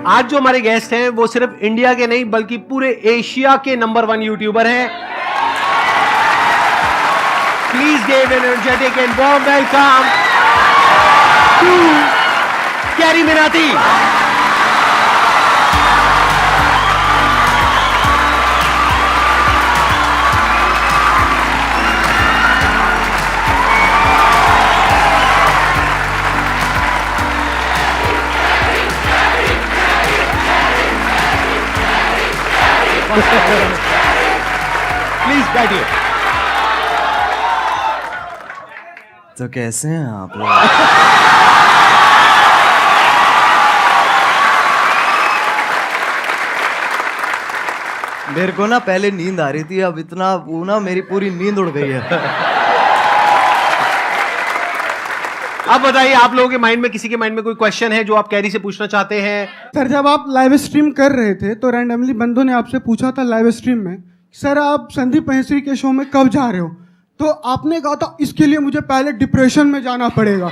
आज जो हमारे गेस्ट हैं वो सिर्फ इंडिया के नहीं बल्कि पूरे एशिया के नंबर 1 यूट्यूबर हैं। Please give an energetic and warm welcome to Carry Minati. Please बैठिए। तो कैसे हैं आप लोग? मेरे को ना पहले नींद आ रही थी, अब इतना वो ना मेरी पूरी नींद उड़ गई है। अब बताइए, आप लोगों के माइंड में, किसी के माइंड में कोई क्वेश्चन है जो आप कैरी से पूछना चाहते हैं? सर, जब आप लाइव स्ट्रीम कर रहे थे तो रैंडमली बंदों ने आपसे पूछा था लाइव स्ट्रीम में, सर आप संदीप महेश्वरी के शो में कब जा रहे हो? तो आपने कहा था इसके लिए मुझे पहले डिप्रेशन में जाना पड़ेगा।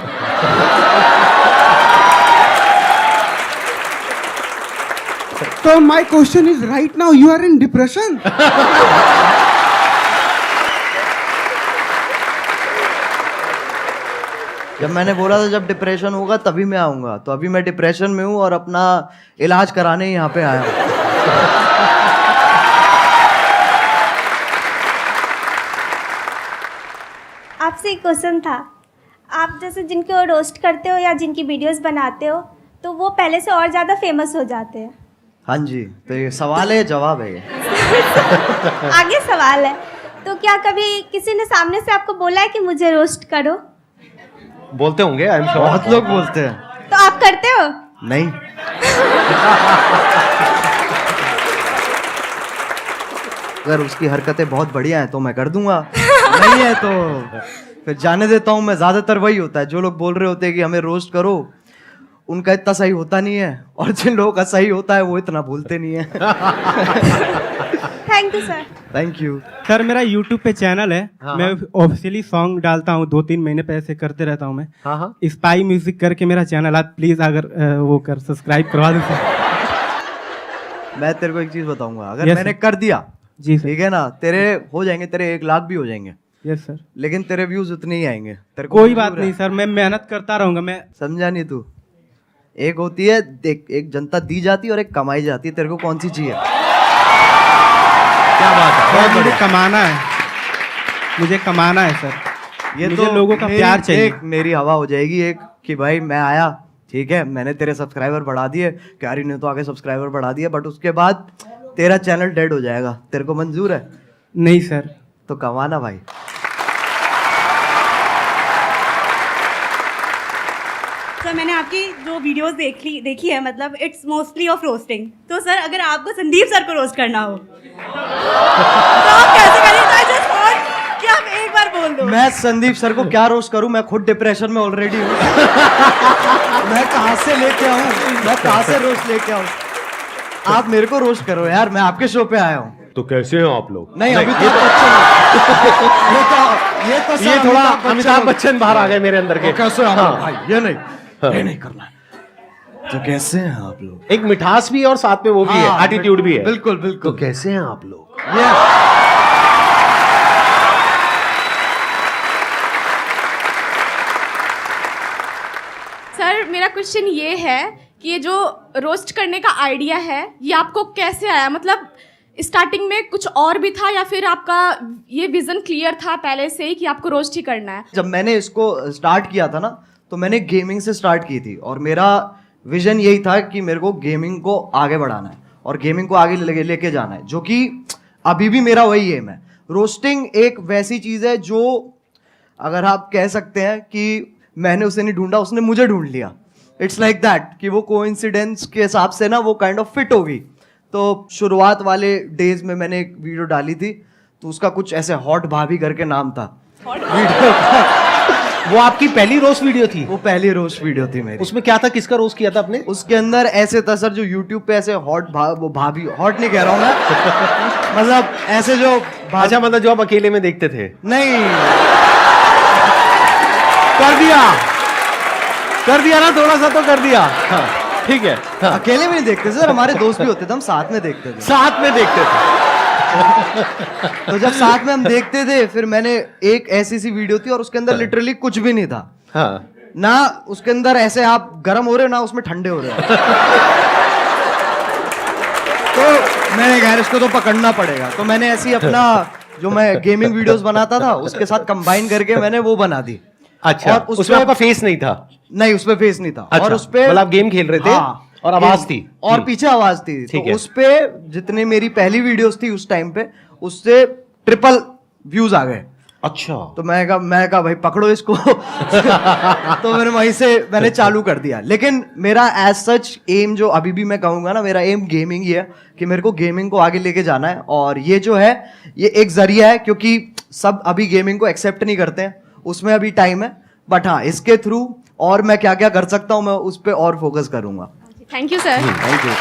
तो my question is, right now you are in depression? जब मैंने बोला था जब डिप्रेशन होगा तभी मैं आऊंगा, तो अभी मैं डिप्रेशन में हूँ और अपना इलाज कराने यहाँ पे आया हूँ। आपसे एक क्वेश्चन था, आप जैसे जिनको रोस्ट करते हो या जिनकी वीडियोस बनाते हो तो वो पहले से और ज़्यादा फेमस हो जाते हैं। हाँ जी, तो ये सवाल है, जवाब है ये। आगे सवाल है, तो क्या कभी किसी ने सामने से आपको बोला है कि मुझे रोस्ट करो? बोलते होंगे, आई एम श्योर। बहुत लोग बोलते हैं। तो आप करते हो? नहीं। अगर उसकी हरकतें बहुत बढ़िया हैं तो मैं कर दूंगा, नहीं है तो फिर जाने देता हूँ मैं। ज्यादातर वही होता है, जो लोग बोल रहे होते हैं कि हमें रोस्ट करो, उनका इतना सही होता नहीं है, और जिन लोगों का सही होता है वो इतना भूलते नहीं है। Thank you sir. Thank you sir. मेरा YouTube पे चैनल है, हाँ, मैं ऑफिशियली सॉन्ग डालता हूँ, 2-3 महीने पे ऐसे करते रहता हूँ मैं। हाँ हाँ। स्पाई म्यूजिक करके मेरा चैनल, आप प्लीज अगर वो कर सब्सक्राइब करवा दो सर। मैं तेरे को एक चीज बताऊंगा, अगर Yes, मैंने sir. कर दिया जी सर। ठीक है ना, तेरे हो जाएंगे, तेरे 1 लाख भी हो जाएंगे, यस सर। लेकिन तेरे व्यूज उतने ही आएंगे। तेरे को कोई मंजूर बात है? नहीं सर, मैं मेहनत करता रहूंगा। मैं समझा नहीं तू? एक होती है देख, एक जनता दी जाती है और एक कमाई जाती है, तेरे को कौन सी चाहिए? क्या बात है, बहुत मुझे बढ़िया। कमाना है, मुझे कमाना है सर। ये मुझे तो लोगों का प्यार चाहिए। एक मेरी हवा हो जाएगी एक कि भाई मैं आया, ठीक है, मैंने तेरे सब्सक्राइबर बढ़ा दिए, क्यारी ने तो आगे सब्सक्राइबर बढ़ा दिए, बट उसके बाद तेरा चैनल डेड हो जाएगा। तेरे को मंजूर है? नहीं सर। तो कमाना भाई। सर, मैंने आपकी जो वीडियोस देखी है, मतलब इट्स मोस्टली ऑफ रोस्टिंग। तो सर, अगर आपको संदीप सर को रोस्ट करना हो तो आप कैसे करेंगे? जस्ट वॉन्ट कि आप एक बार बोल दो। मैं संदीप सर को क्या रोस्ट करूं? मैं खुद डिप्रेशन में ऑलरेडी हूं। मैं कहां से लेके आऊं? मैं कहां से रोस्ट लेके आऊं? आप मेरे को रोस्ट करो यार, मैं आपके शो पे आया हूं। तो कैसे हो आप लोग? नहीं, अभी तो ये ये ये थोड़ा अमिताभ बच्चन बाहर आ गए मेरे अंदर के। कैसे हैं आप हाँ। लोग? भाई ये नहीं करना है। तो कैसे हैं आप लोग? एक मिठास भी है और साथ में वो भी है, हाँ, एटीट्यूड भी है। बिल्कुल तो बिल्कुल। कैसे हैं आप लोग? ये सर, मेरा क्वेश्चन ये है कि ये जो रोस्ट करने का आइडिया है ये आपको कैसे आया? मतलब स्टार्टिंग में कुछ और भी था या फिर आपका ये विजन क्लियर था पहले से ही कि आपको रोस्ट ही करना है? जब मैंने इसको स्टार्ट किया था ना, तो मैंने गेमिंग से स्टार्ट की थी, और मेरा विजन यही था कि मेरे को गेमिंग को आगे बढ़ाना है और गेमिंग को आगे लेके जाना है, जो कि अभी भी मेरा वही एम है। रोस्टिंग एक वैसी चीज़ है जो, अगर आप कह सकते हैं कि मैंने उसे नहीं ढूंढा, उसने मुझे ढूंढ लिया। इट्स लाइक दैट कि वो कोइंसिडेंस के हिसाब से ना वो काइंड ऑफ फिट होगी। तो शुरुआत वाले डेज में मैंने एक वीडियो डाली थी, तो उसका कुछ ऐसे हॉट भाभी करके नाम था वीडियो का। वो आपकी पहली रोस्ट वीडियो थी? वो पहली रोस्ट वीडियो थी मेरी। उसमें क्या था, किसका रोस्ट किया था आपने? उसके अंदर ऐसे था सर, जो यूट्यूब पे ऐसे वो भाभी, हॉट नहीं कह रहा हूँ मैं, मतलब ऐसे जो अच्छा, मतलब जो आप अकेले में देखते थे? नहीं, कर दिया ना, थोड़ा सा तो कर दिया। हाँ। ठीक है, अकेले में नहीं देखते सर, हमारे दोस्त भी होते थे, हम साथ में देखते थे। साथ में देखते थे। तो जब साथ में हम देखते थे, फिर मैंने एक ऐसी सी वीडियो थी और उसके अंदर लिटरली कुछ भी नहीं था। हाँ, ना उसके अंदर ऐसे आप गर्म हो रहे हो, ना उसमें ठंडे हो रहे हो। तो मैंने कहा इसको तो पकड़ना पड़ेगा, तो मैंने ऐसी अपना जो मैं गेमिंग वीडियोस बनाता था उसके साथ कंबाइन करके मैंने वो बना दी। अच्छा, और उसमें आपका फेस नहीं था? नहीं, उसपे फेस नहीं था। अच्छा, और उसपे मतलब आप गेम खेल रहे थे। हाँ, और आवाज थी और पीछे आवाज थी। ठीक तो है। उसपे जितने मेरी पहली वीडियोस थी उस टाइम पे, उससे ट्रिपल व्यूज आ गए। अच्छा, तो मैं कहा भाई पकड़ो इसको। तो वहीं से मैंने चालू कर दिया। लेकिन मेरा एज सच एम जो अभी भी मैं कहूंगा ना, मेरा एम गेमिंग ही है कि मेरे को गेमिंग को आगे लेके जाना है। और ये जो है ये एक जरिया है, क्योंकि सब अभी गेमिंग को एक्सेप्ट नहीं करते हैं, उसमें अभी टाइम है। बट हाँ, इसके थ्रू और मैं क्या क्या कर सकता हूँ मैं उस पर और फोकस करूंगा। Thank you sir. Thank you.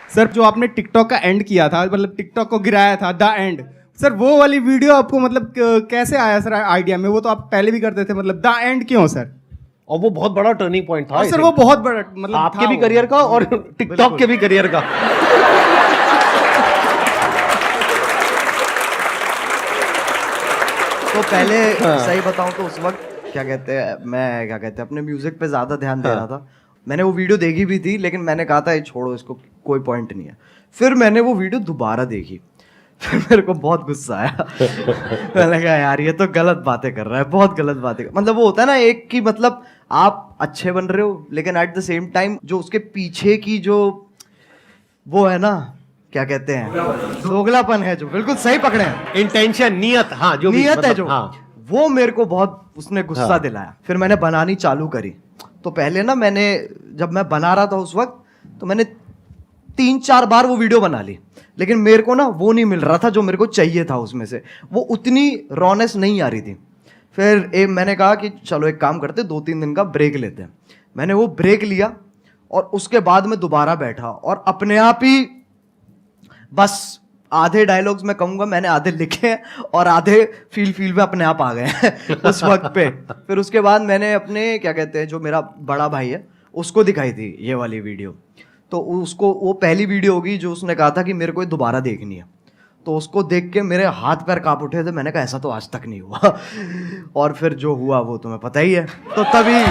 Sir जो आपने टिकटॉक का एंड किया था, मतलब टिकटॉक को गिराया था, द एंड, सर वो वाली वीडियो आपको मतलब कैसे आया सर आइडिया में? वो तो आप पहले भी करते थे, मतलब द एंड क्यों सर? और वो बहुत बड़ा टर्निंग पॉइंट था। और सर वो बहुत बड़ा मतलब आपके था भी वो। करियर का और टिकटॉक के भी करियर का। तो पहले सही बताऊं तो उस वक्त क्या कहते हैं अपने म्यूजिक पे ज्यादा ध्यान दे रहा था। मैंने वो वीडियो देखी भी थी, लेकिन मैंने कहा था ये छोड़ो, इसको कोई पॉइंट नहीं है। फिर मैंने वो वीडियो दोबारा देखी, फिर मेरे को बहुत गुस्सा आया। मैंने कहा यार ये तो गलत बातें कर रहा है, बहुत गलत बातें मतलब वो होता है ना एक कि मतलब आप अच्छे बन रहे हो, लेकिन एट द सेम टाइम जो उसके पीछे की जो वो है ना, क्या कहते हैं, दोगलापन है, जो बिल्कुल सही पकड़े हैं, इंटेंशन, नियत, हाँ, जो भी नियत है मतलब, जो, हाँ। वो मेरे को बहुत उसने गुस्सा हाँ। दिलाया। फिर मैंने बनानी चालू करी। तो पहले ना मैंने जब मैं बना रहा था उस वक्त, तो मैंने 3-4 बार वो वीडियो बना ली, लेकिन मेरे को ना वो नहीं मिल रहा था जो मेरे को चाहिए था उसमें से, वो उतनी रॉनेस नहीं आ रही थी। फिर मैंने कहा कि चलो एक काम करते, 2-3 दिन का ब्रेक लेते हैं। मैंने वो ब्रेक लिया और उसके बाद मैं दोबारा बैठा और अपने आप ही बस आधे डायलॉग्स मैं कहूंगा मैंने आधे लिखे हैं और आधे फील में अपने आप आ गए हैं उस वक्त पे। फिर उसके बाद मैंने अपने क्या कहते हैं जो मेरा बड़ा भाई है उसको दिखाई थी ये वाली वीडियो। तो उसको वो पहली वीडियो होगी जो उसने कहा था कि मेरे को ये दोबारा देखनी है। तो उसको देख के मेरे हाथ पैर कांप उठे थे। मैंने कहा ऐसा तो आज तक नहीं हुआ। और फिर जो हुआ वो तुम्हें पता ही है। तो तभी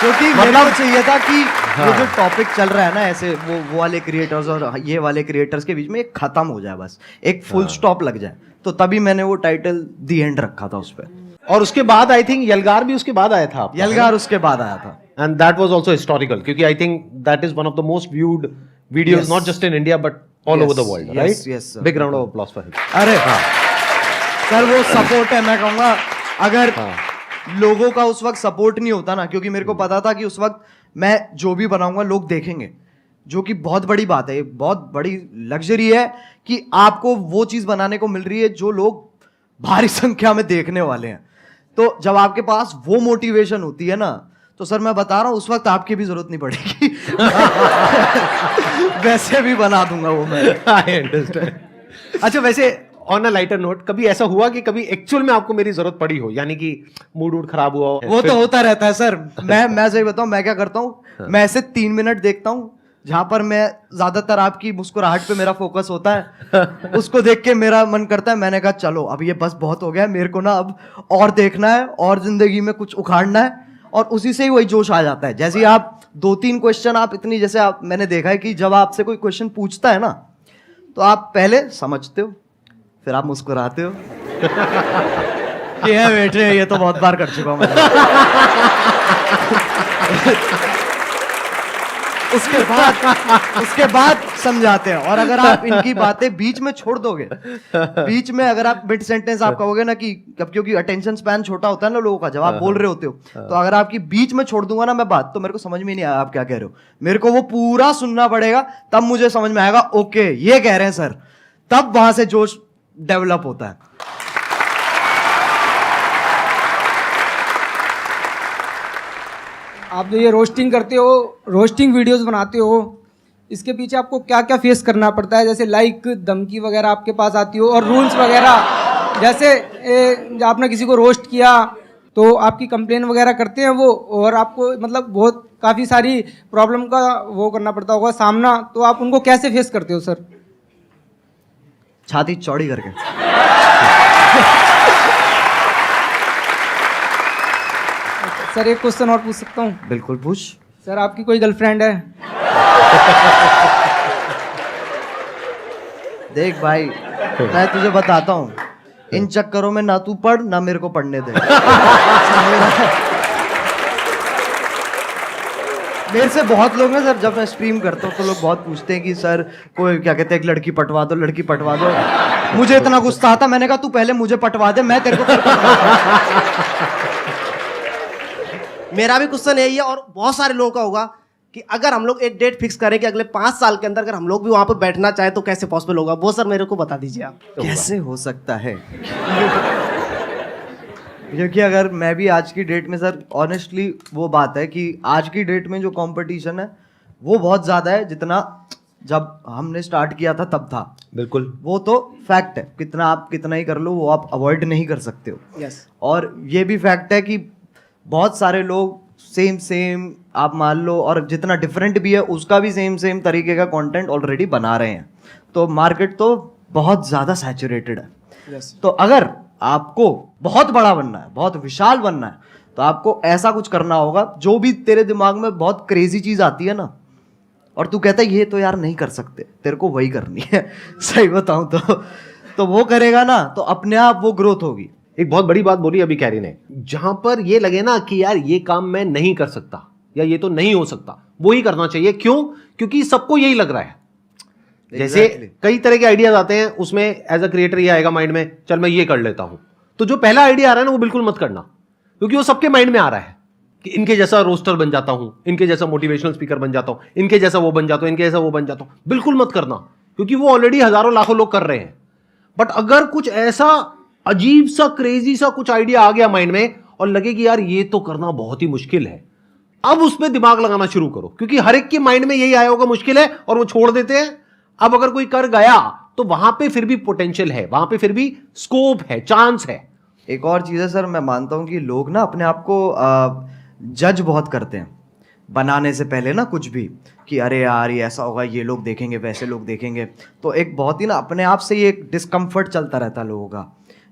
क्योंकि मतलब चाहिए था कि ये जो टॉपिक चल रहा है ना ऐसे वो वाले क्रिएटर्स और ये वाले क्रिएटर्स के बीच में एक खत्म हो जाए, बस एक फुल स्टॉप लग जाए। तो तभी मैंने वो टाइटल दी एंड रखा था उस पर। और उसके बाद आई थिंक यलगार भी उसके बाद आया था आपका, यलगार उसके बाद आया था। And that was also historical, क्योंकि I think that is one of the most viewed videos not just in India but all over the world, right? yes, sir. Big round of applause for him. अरे sir वो support है, मैं कहूँगा अगर लोगों का उस वक्त सपोर्ट नहीं होता ना, क्योंकि मेरे को पता था कि उस वक्त मैं जो भी बनाऊंगा लोग देखेंगे, जो कि बहुत बड़ी बात है, ये बहुत बड़ी लग्जरी है कि आपको वो चीज़ बनाने को मिल रही है जो लोग भारी संख्या में देखने वाले हैं। तो जब आपके पास वो मोटिवेशन होती है ना, तो सर मैं बता रहा हूँ उस वक्त आपकी भी जरूरत नहीं पड़ेगी। वैसे भी बना दूंगा वो मैं। I understand. अच्छा, वैसे ऑन अ लाइटर नोट, कभी ऐसा हुआ कि कभी एक्चुअल में आपको मेरी जरूरत पड़ी हो, यानी कि मूड खराब हुआ हो? वो तो होता रहता है सर। मैं सही बताऊं मैं क्या करता हूँ, मैं ऐसे 3 मिनट देखता हूँ जहां पर मैं ज्यादातर आपकी मुस्कुराहट पे मेरा फोकस होता है। उसको देख के मेरा मन करता है, मैंने कहा चलो अब ये बस बहुत हो गया, मेरे को ना अब और देखना है और जिंदगी में कुछ उखाड़ना है। और उसी से ही वही जोश आ जाता है। जैसे आप 2-3 क्वेश्चन आप इतनी, जैसे आप मैंने देखा है कि जब आपसे कोई क्वेश्चन पूछता है ना, तो आप पहले समझते हो, फिर आप मुस्कुराते हो कि है बेटे ये तो बहुत बार कर चुका हूं मैं। उसके बाद समझाते हैं। और अगर आप इनकी बातें बीच में छोड़ दोगे, बीच में अगर आप मिड सेंटेंस आप कहोगे ना कि क्योंकि अटेंशन स्पैन छोटा होता है ना लोगों का, जब आप बोल रहे होते हो, तो अगर आपकी बीच में छोड़ दूंगा ना मैं बात, तो मेरे को समझ में नहीं आया आप क्या कह रहे हो। मेरे को वो पूरा सुनना पड़ेगा, तब मुझे समझ में आएगा ओके ये कह रहे हैं सर, तब वहां से जोश डेवलप होता है। आप जो ये रोस्टिंग करते हो, रोस्टिंग वीडियोस बनाते हो, इसके पीछे आपको क्या क्या फेस करना पड़ता है? जैसे लाइक धमकी वगैरह आपके पास आती हो और रूल्स वगैरह, जैसे आपने किसी को रोस्ट किया तो आपकी कंप्लेन वगैरह करते हैं वो, और आपको मतलब बहुत काफ़ी सारी प्रॉब्लम का वो करना पड़ता होगा सामना, तो आप उनको कैसे फेस करते हो सर? छाती चौड़ी करके। सर एक क्वेश्चन और पूछ सकता हूँ? बिल्कुल पूछ। सर आपकी कोई गर्लफ्रेंड है? देख भाई, मैं तुझे बताता हूँ, इन चक्करों में ना तू पढ़ ना मेरे को पढ़ने दे। मेरे से बहुत लोग हैं सर, जब मैं स्ट्रीम करता हूँ तो लोग बहुत पूछते हैं कि सर कोई क्या कहते हैं, एक लड़की पटवा दो, लड़की पटवा दो। मुझे इतना गुस्सा आता, मैंने कहा तू पहले मुझे पटवा दे, मैं तेरे को फिर पटवाऊंगा। मेरा भी क्वेश्चन यही है, और बहुत सारे लोगों का होगा कि अगर हम लोग एक डेट फिक्स करें कि अगले 5 साल के अंदर अगर हम लोग भी वहां पर बैठना चाहे तो कैसे पॉसिबल होगा, वो सर मेरे को बता दीजिए आप। कैसे हो सकता है? क्योंकि अगर मैं भी आज की डेट में सर, ऑनेस्टली वो बात है कि आज की डेट में जो कंपटीशन है वो बहुत ज़्यादा है, जितना जब हमने स्टार्ट किया था तब था। बिल्कुल, वो तो फैक्ट है, कितना आप कितना ही कर लो वो आप अवॉइड नहीं कर सकते हो। यस। और ये भी फैक्ट है कि बहुत सारे लोग सेम आप मान लो, और जितना डिफरेंट भी है उसका भी सेम तरीके का कंटेंट ऑलरेडी बना रहे हैं, तो मार्केट तो बहुत ज़्यादा सैचुरेटेड है। यस। तो अगर आपको बहुत बड़ा बनना है, बहुत विशाल बनना है, तो आपको ऐसा कुछ करना होगा, जो भी तेरे दिमाग में बहुत क्रेजी चीज़ आती है ना, और तू कहता है ये तो यार नहीं कर सकते, तेरे को वही करनी है। सही बताऊं तो वो करेगा ना तो अपने आप वो ग्रोथ होगी। एक बहुत बड़ी बात बोली अभी कैरी ने, जहां पर ये लगे ना कि यार ये काम मैं नहीं कर सकता या ये तो नहीं हो सकता, वो ही करना चाहिए। क्यों? क्योंकि सबको यही लग रहा है। जैसे कई तरह के आइडियाज आते हैं, उसमें एज अ क्रिएटर ये आएगा माइंड में, चल मैं ये कर लेता हूं, तो जो पहला आइडिया आ रहा है ना वो बिल्कुल मत करना, क्योंकि वो सबके माइंड में आ रहा है कि इनके जैसा रोस्टर बन जाता हूं, इनके जैसा मोटिवेशनल स्पीकर बन जाता हूं, इनके जैसा वो बन जाता हूं, इनके जैसा वो बन जाता हूं। बिल्कुल मत करना, क्योंकि वो ऑलरेडी हजारों लाखों लोग कर रहे हैं। बट अगर कुछ ऐसा अजीब सा क्रेजी सा कुछ आइडिया आ गया माइंड में और लगे कि यार ये तो करना बहुत ही मुश्किल है, अब उसमें दिमाग लगाना शुरू करो, क्योंकि हर एक के माइंड में यही आया होगा मुश्किल है और वो छोड़ देते हैं। अब अगर कोई कर गया तो वहां पे फिर भी पोटेंशियल है, वहां पे फिर भी स्कोप है, चांस है। एक और चीज़ है सर, मैं मानता हूँ कि लोग ना अपने आप को जज बहुत करते हैं बनाने से पहले ना, कुछ भी कि अरे यार ये ऐसा होगा, ये लोग देखेंगे, वैसे लोग देखेंगे, तो एक बहुत ही ना अपने आप से ही एक डिस्कम्फर्ट चलता रहता है लोगों का,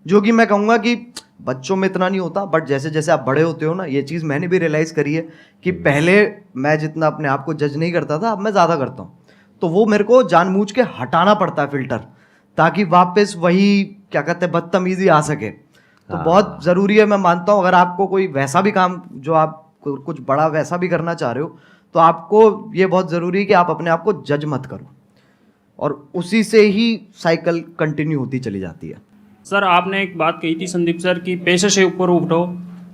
जो कि मैं कहूँगा कि बच्चों में इतना नहीं होता, बट जैसे जैसे आप बड़े होते हो ना, ये चीज़ मैंने भी रियलाइज़ करी है कि पहले मैं जितना अपने आप को जज नहीं करता था, अब मैं ज़्यादा करता हूँ। तो वो मेरे को जानबूझ के हटाना पड़ता है फिल्टर, ताकि वापस वही क्या कहते हैं बदतमीजी आ सके। तो बहुत ज़रूरी है, मैं मानता हूँ, अगर आपको कोई वैसा भी काम जो आप कुछ बड़ा वैसा भी करना चाह रहे हो, तो आपको ये बहुत ज़रूरी है कि आप अपने आप को जज मत करो, और उसी से ही साइकिल कंटिन्यू होती चली जाती है। सर आपने एक बात कही थी संदीप सर कि पैसे से ऊपर उठो,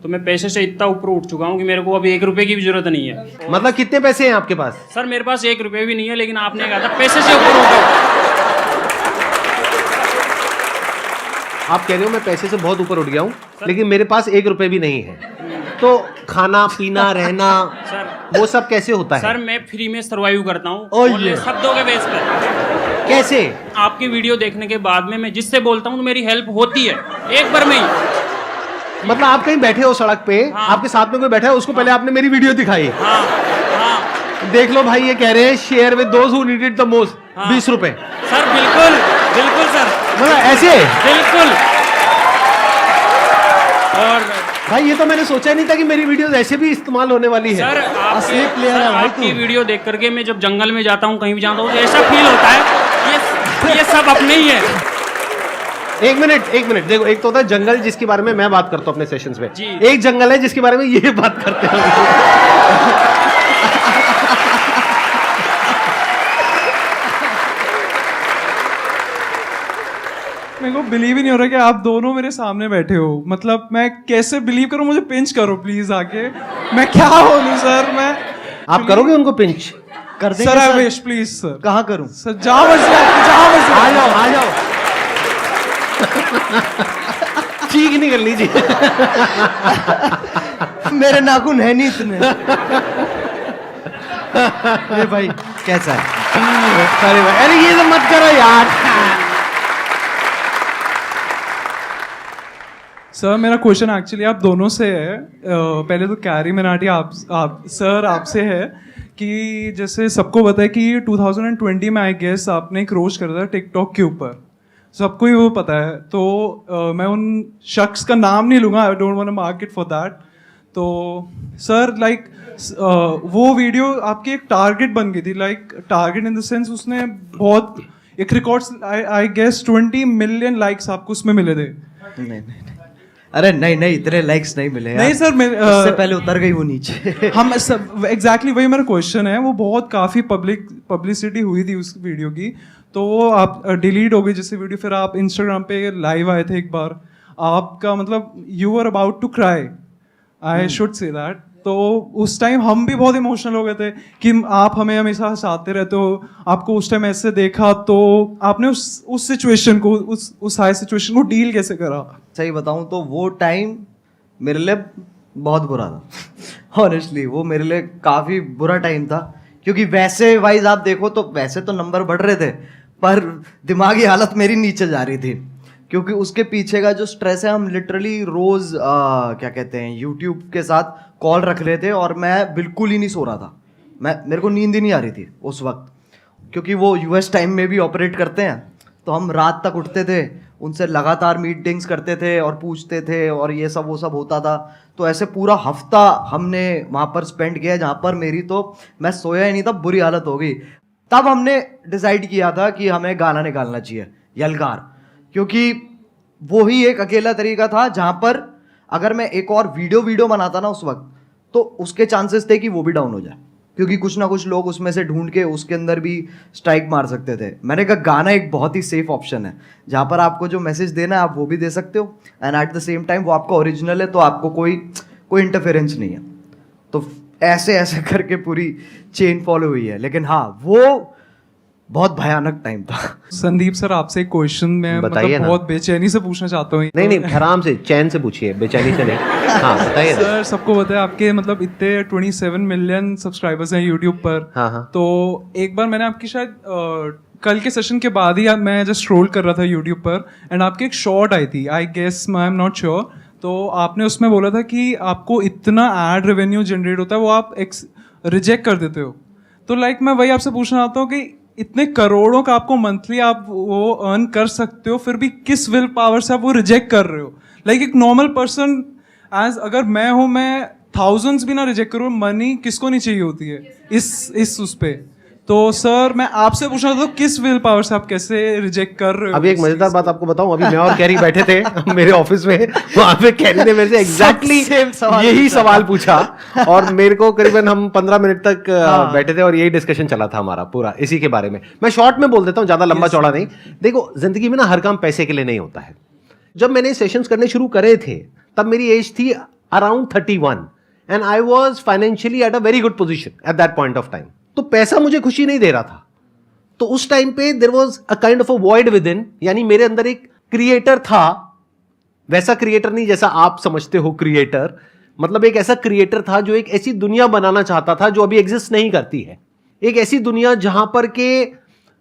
तो मैं पैसे से इतना ऊपर उठ चुका हूँ कि मेरे को अभी 1 रुपए की भी जरूरत नहीं है। मतलब कितने पैसे हैं आपके पास? सर मेरे पास 1 रुपए भी नहीं है, लेकिन आपने कहा था पैसे से ऊपर उठो। आप कह रहे हो मैं पैसे से बहुत ऊपर उठ गया हूँ, लेकिन मेरे पास 1 रुपए भी नहीं है, तो खाना पीना रहना सर वो सब कैसे होता है? सर मैं फ्री में सर्वाइव करता हूँ शब्दों के बेस पर। कैसे? आपकी वीडियो देखने के बाद में मैं जिससे बोलता हूँ तो मेरी हेल्प होती है एक बार में ही। मतलब आप कहीं बैठे हो सड़क पे, हाँ। आपके साथ में कोई बैठा है, उसको पहले आपने मेरी वीडियो दिखाई, हाँ हाँ देख लो भाई ये कह रहे हैं share with those who need it the most, 20 रुपए। सर बिल्कुल बिल्कुल सर, मतलब ऐसे बिल्कुल। और भाई ये तो मैंने सोचा नहीं था कि मेरी वीडियोस ऐसे भी इस्तेमाल होने वाली है। सर असली प्लेयर है भाई आपकी वीडियो देख करके मैं जब जंगल में जाता हूँ, कहीं भी जाता हूँ, तो ऐसा फील होता है ये सब अपने ही है। एक मिनट देखो, एक तो होता है जंगल जिसके बारे में मैं बात करता हूँ अपने सेशंस में, जी। एक जंगल है जिसके बारे में ये बात करते हैं। मेरे को बिलीव ही नहीं हो रहा कि आप दोनों मेरे सामने बैठे हो। मतलब मैं कैसे बिलीव करूं? मुझे पिंच करो प्लीज आके। मैं क्या बोलूं सर? मैं आप करोगे उनको पिंच? कर देंगे sir I wish please sir. कहाँ करूं? सर जहाँ मर्जी आ जाओ ठीक नहीं कर लीजिए। मेरे नाखून है नहीं इतने। अरे भाई कैसा है? अरे ये तो मत करो यार। सर मेरा क्वेश्चन एक्चुअली आप दोनों से है। पहले तो कैरी मिनाटी आप सर आपसे है कि जैसे सबको पता है कि 2020 में आई गेस आपने एक रोस्ट करा था टिकटॉक के ऊपर, सबको ही वो पता है। तो मैं उन शख्स का नाम नहीं लूँगा, I don't want to mark it for that. तो सर लाइक वो वीडियो आपकी एक टारगेट बन गई थी, like target in the sense उसने बहुत एक records I guess 20 million likes आपको उसमें मिले थे। नहीं अरे नहीं इतने लाइक्स नहीं मिले नहीं सर, उससे पहले उतर गई वो नीचे। हम सब एग्जैक्टली वही मेरा क्वेश्चन है। वो बहुत काफ़ी पब्लिसिटी हुई थी उस वीडियो की, तो वो आप डिलीट हो गई जैसे वीडियो। फिर आप इंस्टाग्राम पे लाइव आए थे एक बार, आपका मतलब you are about to cry, I should say that. तो उस टाइम हम भी बहुत इमोशनल हो गए थे कि आप हमें हमेशा हंसाते रहते हो, आपको उस टाइम ऐसे देखा, तो आपने उस सिचुएशन को, उस हाई सिचुएशन को डील कैसे करा? सही बताऊं तो वो टाइम मेरे लिए बहुत बुरा था ऑनेस्टली। वो मेरे लिए काफ़ी बुरा टाइम था, क्योंकि वैसे वाइज आप देखो तो वैसे तो नंबर बढ़ रहे थे, पर दिमागी हालत मेरी नीचे जा रही थी, क्योंकि उसके पीछे का जो स्ट्रेस है, हम लिटरली रोज़ क्या कहते हैं यूट्यूब के साथ कॉल रख रहे थे और मैं बिल्कुल ही नहीं सो रहा था। मेरे को नींद ही नहीं आ रही थी उस वक्त, क्योंकि वो यूएस टाइम में भी ऑपरेट करते हैं, तो हम रात तक उठते थे, उनसे लगातार मीटिंग्स करते थे और पूछते थे और ये सब वो सब होता था। तो ऐसे पूरा हफ्ता हमने वहाँ पर स्पेंड किया, जहाँ पर मेरी तो मैं सोया ही नहीं था, बुरी हालत हो गई। तब हमने डिसाइड किया था कि हमें गाना निकालना चाहिए, यलगार, क्योंकि वो ही एक अकेला तरीका था जहाँ पर अगर मैं एक और वीडियो बनाता ना उस वक्त, तो उसके चांसेस थे कि वो भी डाउन हो जाए, क्योंकि कुछ ना कुछ लोग उसमें से ढूंढ के उसके अंदर भी स्ट्राइक मार सकते थे। मैंने कहा गाना एक बहुत ही सेफ ऑप्शन है, जहाँ पर आपको जो मैसेज देना है आप वो भी दे सकते हो, and at the same time वो आपका ओरिजिनल है, तो आपको कोई इंटरफेरेंस नहीं है। तो ऐसे करके पूरी चेन फॉलो हुई है। लेकिन हाँ, वो बहुत भयानक टाइम था। संदीप सर आपसे एक क्वेश्चन मैं बताइए ना। बहुत बेचैनी से पूछना चाहता हूँ। नहीं आराम से चैन से पूछिए, बेचैनी से नहीं। हाँ बताइए ना। सर सबको पता है आपके मतलब इतने 27 मिलियन सब्सक्राइबर्स हैं यूट्यूब पर। हाँ। तो एक बार मैंने आपकी शायद कल के सेशन के बाद ही मैं जस्ट स्क्रॉल कर रहा था यूट्यूब पर, एंड आपकी एक शॉर्ट आई थी, I guess I am not sure, तो आपने उसमें बोला था कि आपको इतना एड रेवेन्यू जनरेट होता है वो आप रिजेक्ट कर देते हो। तो लाइक मैं वही आपसे पूछना चाहता हूँ कि इतने करोड़ों का आपको मंथली आप वो अर्न कर सकते हो, फिर भी किस विल पावर से आप वो रिजेक्ट कर रहे हो? लाइक एक नॉर्मल पर्सन एज अगर मैं हूँ, मैं थाउजेंड्स भी ना रिजेक्ट करूँ, मनी किसको नहीं चाहिए होती है इस उस पे। तो सर मैं आपसे पूछना था, किस विल पावर से आप कैसे रिजेक्ट कर रहे हो? अभी एक मजेदार बात आपको बताऊं, अभी मैं और कैरी बैठे थे मेरे ऑफिस में, वहां पे कैरी ने मेरे से एग्जैक्टली यही सवाल पूछा, और मेरे को करीबन हम 15 मिनट तक बैठे थे और यही डिस्कशन चला था हमारा पूरा इसी के बारे में। मैं शॉर्ट में बोल देता हूँ, ज्यादा लंबा चौड़ा नहीं। देखो जिंदगी में ना हर काम पैसे के लिए नहीं होता है। जब मैंने सेशंस करने शुरू करे थे तब मेरी एज थी around 31 and I was financially at a very good position at that point of time. तो पैसा मुझे खुशी नहीं दे रहा था। तो उस टाइम पे there was a kind of a void within, यानी मेरे अंदर एक क्रिएटर था, वैसा क्रिएटर नहीं जैसा आप समझते हो क्रिएटर, मतलब एक ऐसा क्रिएटर था जो एक ऐसी दुनिया बनाना चाहता था जो अभी एग्जिस्ट नहीं करती है। एक ऐसी दुनिया जहां पर के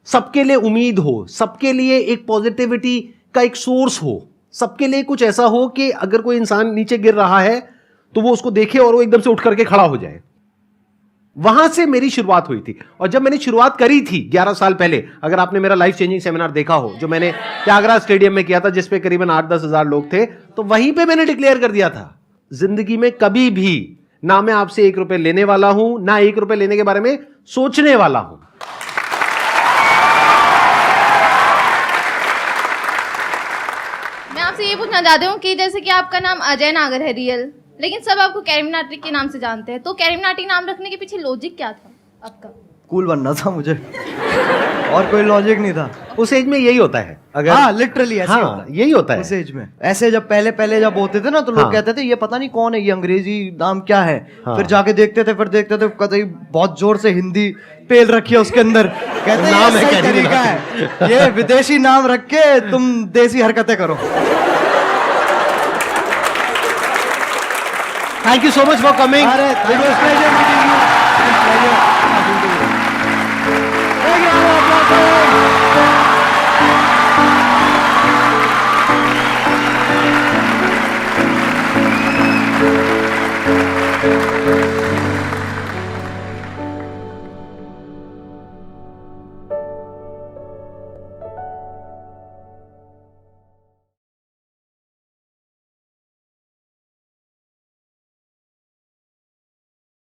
सबके लिए उम्मीद हो, सबके लिए एक पॉजिटिविटी का एक सोर्स हो, सबके लिए कुछ ऐसा हो कि अगर कोई इंसान नीचे गिर रहा है तो वो उसको देखे और वो एकदम से उठ करके खड़ा हो जाए। वहां से मेरी शुरुआत हुई थी। और जब मैंने शुरुआत करी थी 11 साल पहले, अगर आपने मेरा लाइफ चेंजिंग सेमिनार देखा हो जो मैंने त्यागराज स्टेडियम में किया था, जिसपे करीबन 8-10 हजार लोग थे, तो वहीं पे मैंने डिक्लेयर कर दिया था, जिंदगी में कभी भी ना मैं आपसे 1 रुपए लेने वाला हूं, ना 1 रुपए लेने के बारे में सोचने वाला हूं। मैं आपसे ये पूछना चाहती हूँ कि जैसे कि आपका नाम अजय नागर है रियल, लेकिन सब आपको कैरी मिनाटी के नाम से जानते हैं, तो कैरी मिनाटी नाम रखने के पीछे लॉजिक क्या था आपका? कूल बनना था मुझे, और कोई लॉजिक नहीं था। उस एज में यही होता है, अगर हाँ लिटरली ऐसे हाँ, होता है यही होता है उस एज में। ऐसे जब पहले जब होते थे ना, तो लोग कहते थे ये पता नहीं कौन है, ये अंग्रेजी नाम क्या है। फिर जाके देखते थे, कहते बहुत जोर से हिंदी पेल रखी है उसके अंदर, कहते नाम है क्या तरीका है, ये विदेशी नाम रख के तुम देसी हरकतें करो। Thank you so much for coming. It was pleasure meeting you.